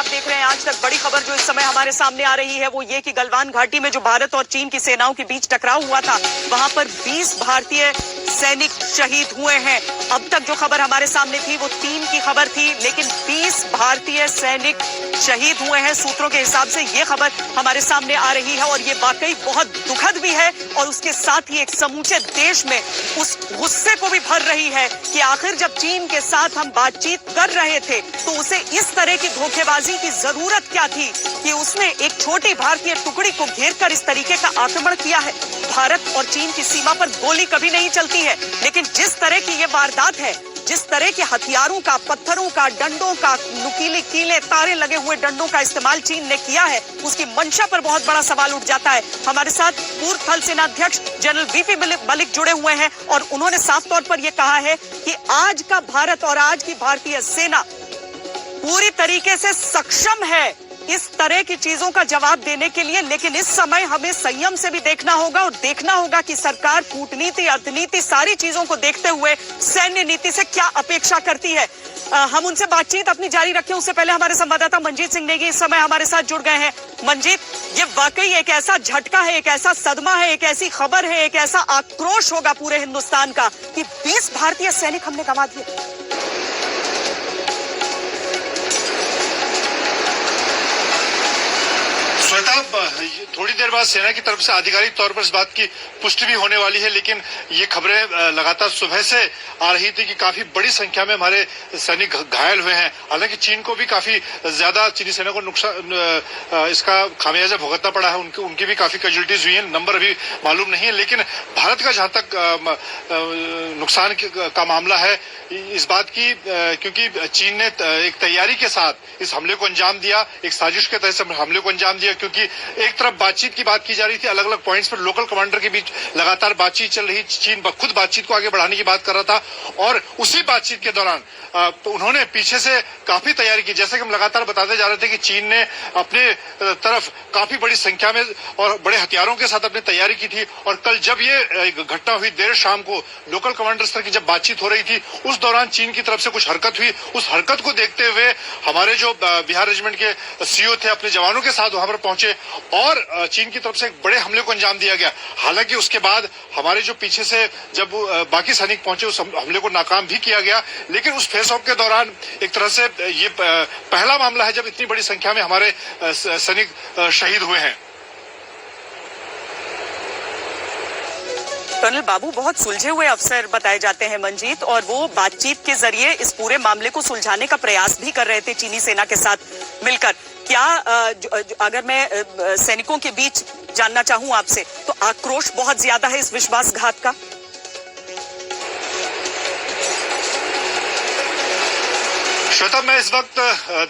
आप देख रहे हैं आज तक बड़ी खबर जो इस समय हमारे सामने आ रही है वो ये कि गलवान घाटी में जो भारत और चीन की सेनाओं के बीच टकराव हुआ था वहां पर 20 भारतीय सैनिक शहीद हुए हैं। अब तक जो खबर हमारे सामने थी वो 3 की खबर थी, लेकिन 20 भारतीय सैनिक शहीद हुए हैं। सूत्रों के हिसाब से ये खबर हमारे सामने आ रही है और ये वाकई बहुत दुखद भी है और उसके साथ ही एक समूचे देश में उस गुस्से को भी भर रही है कि आखिर जब चीन के साथ हम बातचीत कर रहे थे तो उसे इस तरह की धोखेबाजी की जरूरत क्या थी कि उसने एक छोटी भारतीय टुकड़ी को घेरकर इस तरीके का आक्रमण किया है। भारत और चीन की सीमा पर गोली कभी नहीं चलती है, लेकिन जिस तरह की ये वारदात है, जिस तरह के हथियारों का, पत्थरों का, डंडों का, नुकीले कीले तारे लगे हुए डंडों का इस्तेमाल चीन ने किया है, उसकी मंशा पर बहुत बड़ा सवाल उठ जाता है। हमारे साथ पूर्व थल सेनाध्यक्ष जनरल वीपी मलिक जुड़े हुए हैं और उन्होंने साफ तौर पर यह कहा है कि आज का भारत और आज की भारतीय सेना पूरी तरीके से सक्षम है इस तरह की चीजों का जवाब देने के लिए, लेकिन इस समय हमें संयम से भी देखना होगा और देखना होगा कि सरकार कूटनीति, अर्थनीति, सारी चीजों को देखते हुए सैन्य नीति से क्या अपेक्षा करती है। हम उनसे बातचीत अपनी जारी रखें उससे पहले हमारे संवाददाता मंजीत सिंह नेगी इस समय हमारे साथ जुड़ गए हैं। मंजीत, ये वाकई एक ऐसा झटका है, एक ऐसा सदमा है, एक ऐसी खबर है, एक ऐसा आक्रोश होगा पूरे हिंदुस्तान का कि 20 भारतीय सैनिक हमने गंवा दिए। श्वेता, थोड़ी देर बाद सेना की तरफ से आधिकारिक तौर पर इस बात की पुष्टि भी होने वाली है, लेकिन ये खबरें लगातार सुबह से आ रही थी कि काफी बड़ी संख्या में हमारे सैनिक घायल हुए हैं। हालांकि चीन को भी काफी ज्यादा, चीनी सेना को नुकसान, इसका खामियाजा भुगतना पड़ा है, उनकी भी काफी कैजुअल्टीज हुई हैं। नंबर अभी मालूम नहीं है, लेकिन भारत का जहां तक नुकसान का मामला है इस बात की, क्योंकि चीन ने एक तैयारी के साथ इस हमले को अंजाम दिया, एक साजिश के तहत हमले को अंजाम दिया, क्योंकि एक तरफ बातचीत की बात की जा रही थी, अलग अलग पॉइंट्स पर लोकल कमांडर के बीच लगातार बातचीत चल रही, चीन खुद बातचीत को आगे बढ़ाने की बात कर रहा था और उसी बातचीत के दौरान उन्होंने पीछे से काफी तैयारी की। जैसे कि हम लगातार बताते जा रहे थे कि चीन ने अपने तरफ काफी बड़ी संख्या में और बड़े हथियारों के साथ अपनी तैयारी की थी और कल जब ये घटना हुई देर शाम को लोकल कमांडर स्तर की जब बातचीत हो रही थी उस दौरान चीन की तरफ से कुछ हरकत हुई। उस हरकत को देखते हुए हमारे जो बिहार रेजिमेंट के सीओ थे अपने जवानों के साथ वहां पर पहुंचे और चीन की तरफ से एक बड़े हमले को अंजाम दिया गया। हालांकि उसके बाद हमारे जो पीछे से जब बाकी सैनिक पहुंचे उस हमले को नाकाम भी किया गया, लेकिन उस फेस ऑफ के दौरान एक तरह से ये पहला मामला है जब इतनी बड़ी संख्या में हमारे सैनिक शहीद हुए हैं। कर्नल बाबू बहुत सुलझे हुए अफसर बताए जाते हैं मंजीत, और वो बातचीत के जरिए इस पूरे मामले को सुलझाने का प्रयास भी कर रहे थे चीनी सेना के साथ मिलकर। क्या अगर मैं सैनिकों के बीच जानना चाहूं आपसे तो आक्रोश बहुत ज्यादा है इस विश्वासघात का? श्वेता, मैं इस वक्त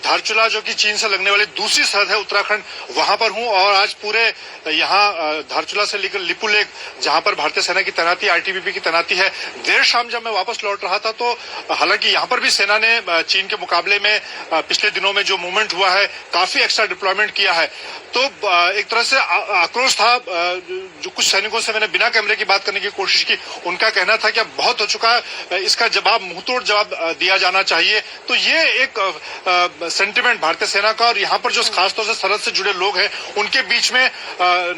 धारचूला जो कि चीन से लगने वाली दूसरी सरहद है उत्तराखंड, वहां पर हूं और आज पूरे यहाँ धारचूला से लेकर लिपुलेख जहां पर भारतीय सेना की तैनाती, आईटीबीपी की तैनाती है, देर शाम जब मैं वापस लौट रहा था तो हालांकि यहाँ पर भी सेना ने चीन के मुकाबले में पिछले दिनों में जो मूवमेंट हुआ है काफी एक्स्ट्रा डिप्लॉयमेंट किया है, तो एक तरह से आक्रोश था। जो कुछ सैनिकों से मैंने बिना कैमरे की बात करने की कोशिश की, उनका कहना था कि अब बहुत हो चुका है, इसका जवाब मुंहतोड़ जवाब दिया जाना चाहिए। तो ये एक सेंटिमेंट भारतीय सेना का और यहाँ पर जो खासतौर से सरहद से जुड़े लोग हैं उनके बीच में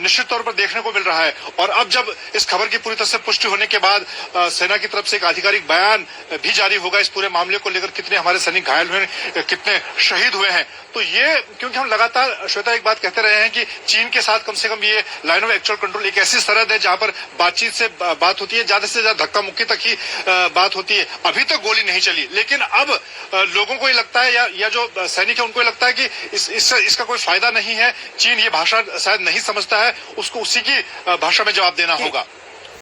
निश्चित तौर पर देखने को मिल रहा है। और अब जब इस खबर की पूरी तरह से पुष्टि होने के बाद सेना की तरफ से एक आधिकारिक बयान भी जारी होगा इस पूरे मामले को लेकर, कितने हमारे सैनिक घायल हुए, कितने शहीद हुए हैं। तो ये, क्योंकि हम लगातार श्वेता एक बात कहते रहे हैं कि चीन के साथ कम से कम ये लाइन ऑफ एक्चुअल कंट्रोल एक ऐसी सरहद है जहां पर बातचीत से बात होती है, ज्यादा से ज्यादा धक्का मुक्की तक ही बात होती है। अभी तक गोली नहीं चली, लेकिन अब लोगों को ये लगता है या जो सैनिक है उनको ये लगता है कि इसका कोई फायदा नहीं है। चीन ये भाषा शायद नहीं समझता है, उसको उसी की भाषा में जवाब देना होगा।